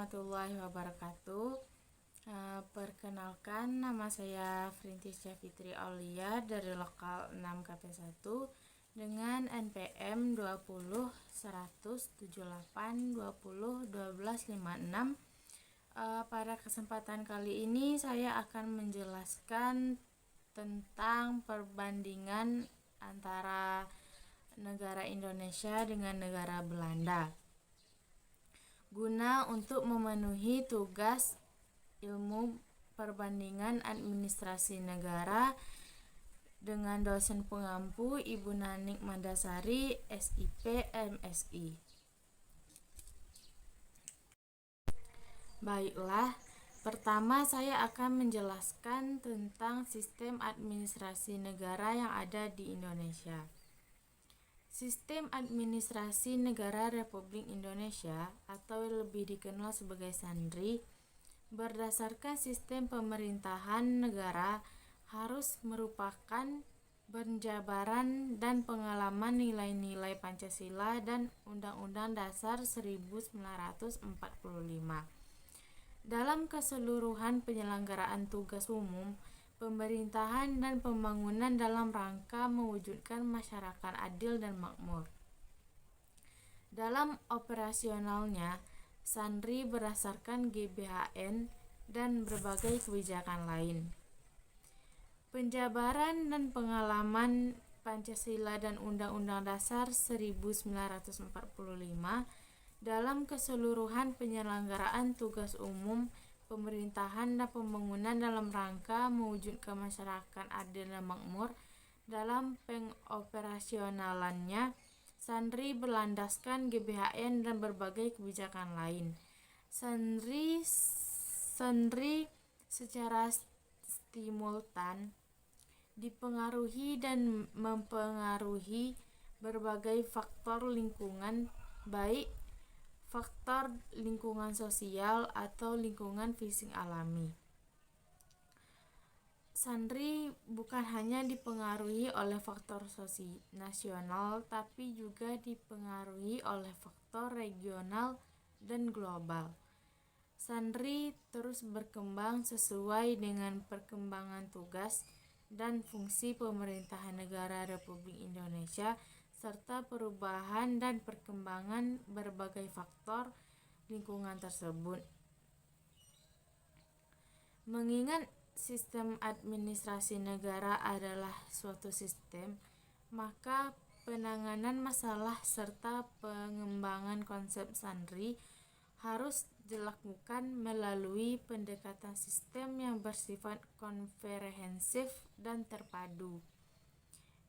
warahmatullahi wabarakatuh. Perkenalkan, nama saya Frintisya Fitri Aulia dari lokal 6 KP1 dengan NPM 20 100 78 20 12 56. Pada kesempatan kali ini saya akan menjelaskan tentang perbandingan antara negara Indonesia dengan negara Belanda guna untuk memenuhi tugas ilmu perbandingan administrasi negara dengan dosen pengampu Ibu Nanik Mandasari, SIP, MSI. Baiklah, pertama saya akan menjelaskan tentang sistem administrasi negara yang ada di Indonesia. Sistem administrasi negara Republik Indonesia atau lebih dikenal sebagai SANRI berdasarkan sistem pemerintahan negara harus merupakan penjabaran dan pengalaman nilai-nilai Pancasila dan Undang-Undang Dasar 1945 dalam keseluruhan penyelenggaraan tugas umum pemerintahan dan pembangunan dalam rangka mewujudkan masyarakat adil dan makmur. Dalam operasionalnya, SANRI berdasarkan GBHN dan berbagai kebijakan lain. Penjabaran dan pengalaman Pancasila dan Undang-Undang Dasar 1945 dalam keseluruhan penyelenggaraan tugas umum pemerintahan dan pembangunan dalam rangka mewujudkan masyarakat adil dan makmur. Dalam pengoperasionalannya, SANRI berlandaskan GBHN dan berbagai kebijakan lain. SANRI secara simultan dipengaruhi dan mempengaruhi berbagai faktor lingkungan, baik faktor lingkungan sosial atau lingkungan fisik alami. SANRI bukan hanya dipengaruhi oleh faktor nasional, tapi juga dipengaruhi oleh faktor regional dan global. SANRI terus berkembang sesuai dengan perkembangan tugas dan fungsi pemerintahan negara Republik Indonesia serta perubahan dan perkembangan berbagai faktor lingkungan tersebut. Mengingat sistem administrasi negara adalah suatu sistem, maka penanganan masalah serta pengembangan konsep SANRI harus dilakukan melalui pendekatan sistem yang bersifat komprehensif dan terpadu.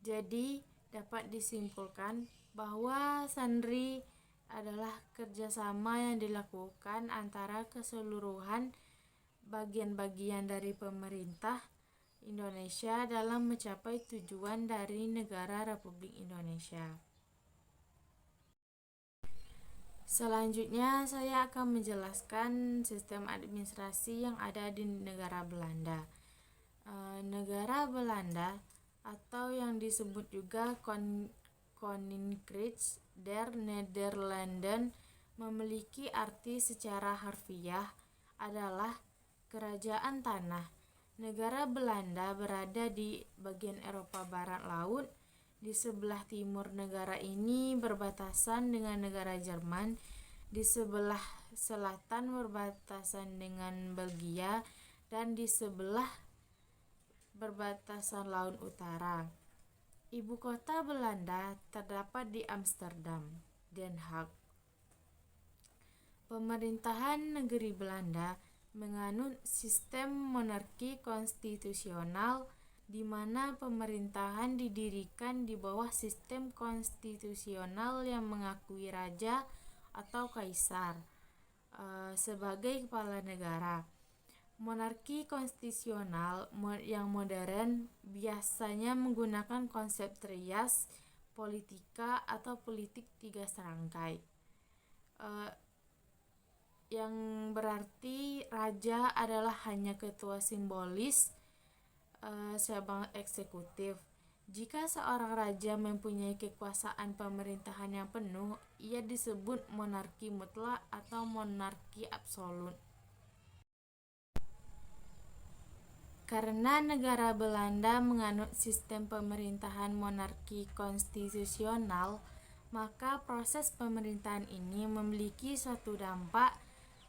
Jadi, dapat disimpulkan bahwa SANRI adalah kerjasama yang dilakukan antara keseluruhan bagian-bagian dari pemerintah Indonesia dalam mencapai tujuan dari negara Republik Indonesia. Selanjutnya saya akan menjelaskan sistem administrasi yang ada di negara Belanda. Negara Belanda atau yang disebut juga Koninkrijk der Nederlanden memiliki arti secara harfiah adalah kerajaan tanah. Negara Belanda berada di bagian Eropa Barat Laut. Di sebelah timur negara ini berbatasan dengan negara Jerman, di sebelah selatan berbatasan dengan Belgia, dan di sebelah berbatasan Laut Utara. Ibu kota Belanda terdapat di Amsterdam, Den Haag. Pemerintahan negeri Belanda menganut sistem monarki konstitusional di mana pemerintahan didirikan di bawah sistem konstitusional yang mengakui raja atau kaisar sebagai kepala negara. Monarki konstitusional yang modern biasanya menggunakan konsep trias politika atau politik tiga serangkai, yang berarti raja adalah hanya ketua simbolis cabang eksekutif, Jika seorang raja mempunyai kekuasaan pemerintahan yang penuh, ia disebut monarki mutlak atau monarki absolut. Karena negara Belanda menganut sistem pemerintahan monarki konstitusional, maka proses pemerintahan ini memiliki suatu dampak,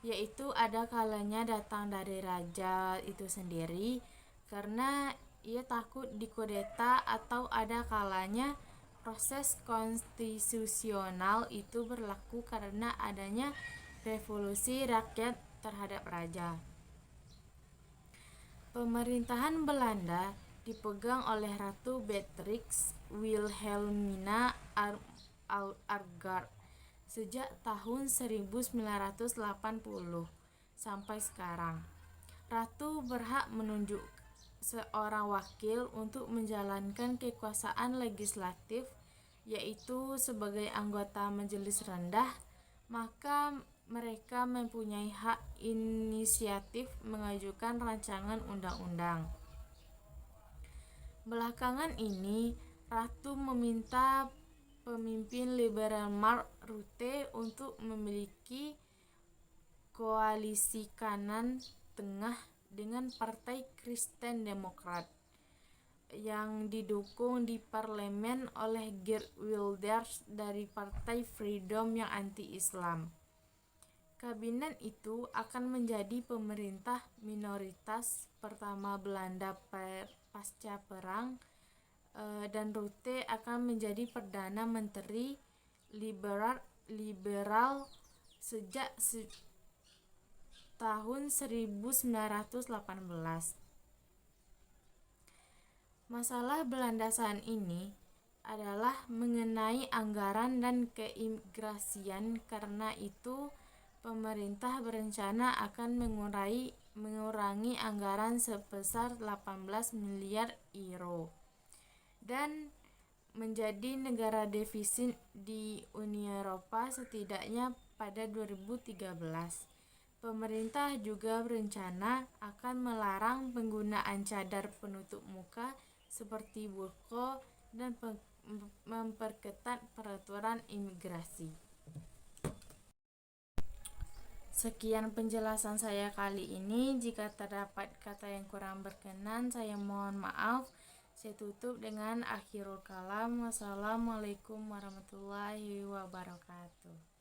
yaitu ada kalanya datang dari raja itu sendiri karena ia takut dikudeta, atau ada kalanya proses konstitusional itu berlaku karena adanya revolusi rakyat terhadap raja. Pemerintahan Belanda dipegang oleh Ratu Beatrix Wilhelmina Aagaard sejak tahun 1980 sampai sekarang. Ratu berhak menunjuk seorang wakil untuk menjalankan kekuasaan legislatif, yaitu sebagai anggota majelis rendah, maka mereka mempunyai hak inisiatif mengajukan rancangan undang-undang. Belakangan ini, Ratu meminta pemimpin liberal Mark Rutte untuk memiliki koalisi kanan tengah dengan Partai Kristen Demokrat yang didukung di parlemen oleh Geert Wilders dari Partai Freedom yang anti-Islam. Kabinet itu akan menjadi pemerintah minoritas pertama Belanda pasca perang, dan Rutte akan menjadi Perdana Menteri liberal sejak tahun 1918. Masalah Belanda saat ini adalah mengenai anggaran dan keimigrasian. Karena itu, pemerintah berencana akan mengurangi anggaran sebesar 18 miliar euro dan menjadi negara defisit di Uni Eropa setidaknya pada 2013. Pemerintah juga berencana akan melarang penggunaan cadar penutup muka seperti burqa dan memperketat peraturan imigrasi. Sekian penjelasan saya kali ini. Jika terdapat kata yang kurang berkenan, saya mohon maaf. Saya tutup dengan akhirul kalam. Wassalamualaikum warahmatullahi wabarakatuh.